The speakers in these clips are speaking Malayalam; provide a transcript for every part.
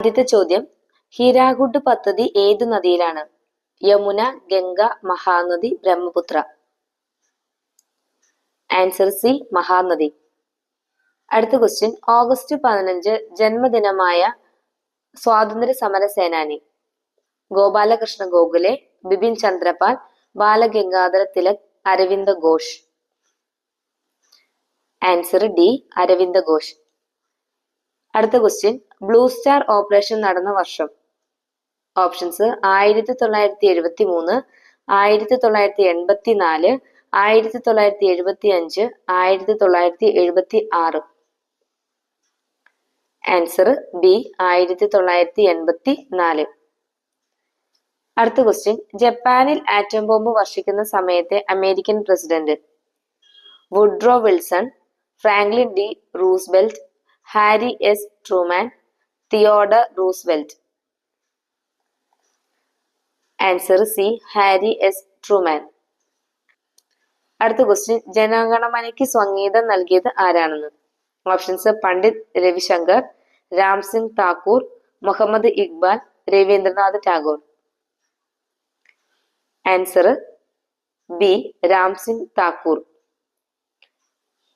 ആദ്യത്തെ ചോദ്യം, ഹീരാകുഡ് പദ്ധതി ഏതു നദിയിലാണ്? യമുന, ഗംഗ, മഹാനദി, ബ്രഹ്മപുത്ര. Answer C, Mahanadi. അടുത്ത ക്വസ്റ്റ്യൻ, ഓഗസ്റ്റ് 15 ജന്മദിനമായ സ്വാതന്ത്ര്യ സമര സേനാനി? ഗോപാലകൃഷ്ണ ഗോഖലെ, ബിപിൻ ചന്ദ്രപാൽ, ബാലഗംഗാധര തിലക്, അരവിന്ദ ഘോഷ്. Answer D, Aravinda Ghosh. അടുത്ത ക്വസ്റ്റ്യൻ, ബ്ലൂ സ്റ്റാർ ഓപ്പറേഷൻ നടന്ന വർഷം? ഓപ്ഷൻസ് 1973, 1984, 1975, 1976. Answer B, 1984. അടുത്ത ക്വസ്റ്റ്യൻ, ജപ്പാനിൽ ആറ്റം ബോംബ് വർഷിക്കുന്ന സമയത്തെ American president? Woodrow Wilson, Franklin D Roosevelt, Harry S Truman, Theodore Roosevelt. Answer C, Harry S Truman. അടുത്ത ക്വസ്റ്റ്യൻ, ജനഗണമനയ്ക്ക് സംഗീതം നൽകിയത് ആരാണെന്ന്? Options Pandit Ravi Shankar, Ram Singh Thakur, Muhammad Iqbal, Rabindranath Tagore. Answer B, Ram Singh Thakur.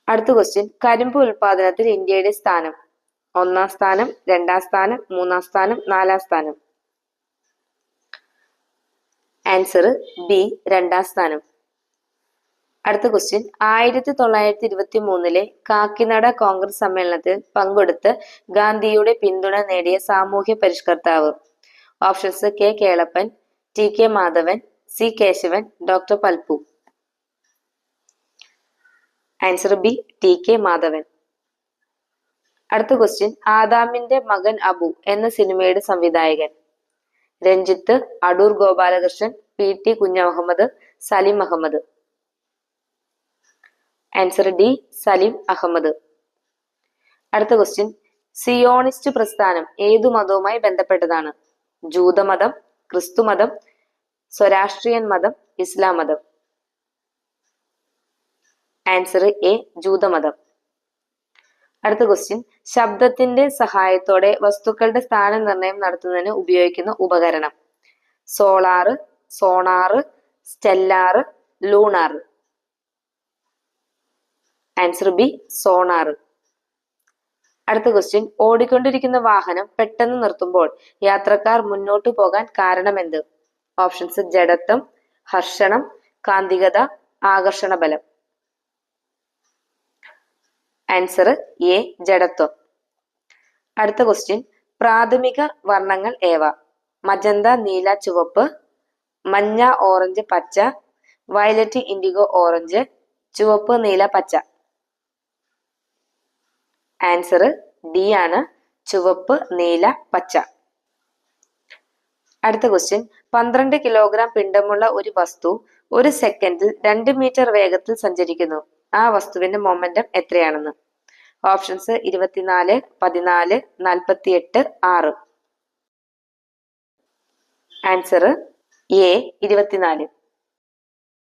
അടുത്ത ക്വസ്റ്റ്യൻ, കരിമ്പ് ഉൽപാദനത്തിൽ ഇന്ത്യയുടെ സ്ഥാനം? 1-ാം സ്ഥാനം, 2-ാം സ്ഥാനം, 3-ാം സ്ഥാനം, 4-ാം സ്ഥാനം. ആൻസർ ബി, 2-ാം സ്ഥാനം. അടുത്ത ക്വസ്റ്റ്യൻ, 1923 കാക്കിനഡ കോൺഗ്രസ് സമ്മേളനത്തിൽ പങ്കെടുത്ത് ഗാന്ധിയുടെ പിന്തുണ നേടിയ സാമൂഹ്യ പരിഷ്കർത്താവ്? Options K Kelappan, T K Madhavan, C Kesavan, doctor Palpu. Answer B, T K Madhavan. അടുത്ത ക്വസ്റ്റ്യൻ, ആദാമിന്റെ മകൻ അബു എന്ന സിനിമയുടെ സംവിധായകൻ? Ranjith, Adoor Gopalakrishnan, P T Kunjahammed, Salim Ahamed. Answer D, Salim Ahamed. അടുത്ത ക്വസ്റ്റ്യൻ, സിയോണിസ്റ്റ് പ്രസ്ഥാനം ഏതു മതവുമായി ബന്ധപ്പെട്ടതാണ്? ജൂതമതം, ക്രിസ്തുമതം, സ്വരാഷ്ട്രീയൻ മതം, ഇസ്ലാം മതം. ആൻസർ എ, ജൂതമതം. അടുത്ത ക്വസ്റ്റ്യൻ, ശബ്ദത്തിന്റെ സഹായത്തോടെ വസ്തുക്കളുടെ സ്ഥാനനിർണ്ണയം നടത്തുന്നതിന് ഉപയോഗിക്കുന്ന ഉപകരണം? Solar, sonar, stellar, lunar. Answer B, sonar. അടുത്ത ക്വസ്റ്റ്യൻ, ഓടിക്കൊണ്ടിരിക്കുന്ന വാഹനം പെട്ടെന്ന് നിർത്തുമ്പോൾ യാത്രക്കാർ മുന്നോട്ട് പോകാൻ കാരണമെന്ത്? ഓപ്ഷൻസ് ജഡത്വം, ഹർഷണം, കാന്തികത, ആകർഷണ ബലം. ആൻസർ എ, ജഡത്വം. അടുത്ത ക്വസ്റ്റ്യൻ, പ്രാഥമിക വർണ്ണങ്ങൾ ഏവ? മജന്ത, നീല, ചുവപ്പ്, മഞ്ഞ, ഓറഞ്ച്, പച്ച, വയലറ്റ്, ഇൻഡിഗോ, ഓറഞ്ച്, ചുവപ്പ്, നീല, പച്ച. ആൻസർ ഡി ആണ്, ചുവപ്പ്, നീല, പച്ച. അടുത്ത ക്വസ്റ്റ്യൻ, 12 കിലോഗ്രാം പിണ്ഡമുള്ള ഒരു വസ്തു ഒരു സെക്കൻഡിൽ 2 മീറ്റർ വേഗത്തിൽ സഞ്ചരിക്കുന്നു. ആ വസ്തുവിന്റെ മൊമെന്റം എത്രയാണെന്ന്? ഓപ്ഷൻസ് 24, 14, 48, 6. Answer A, 24.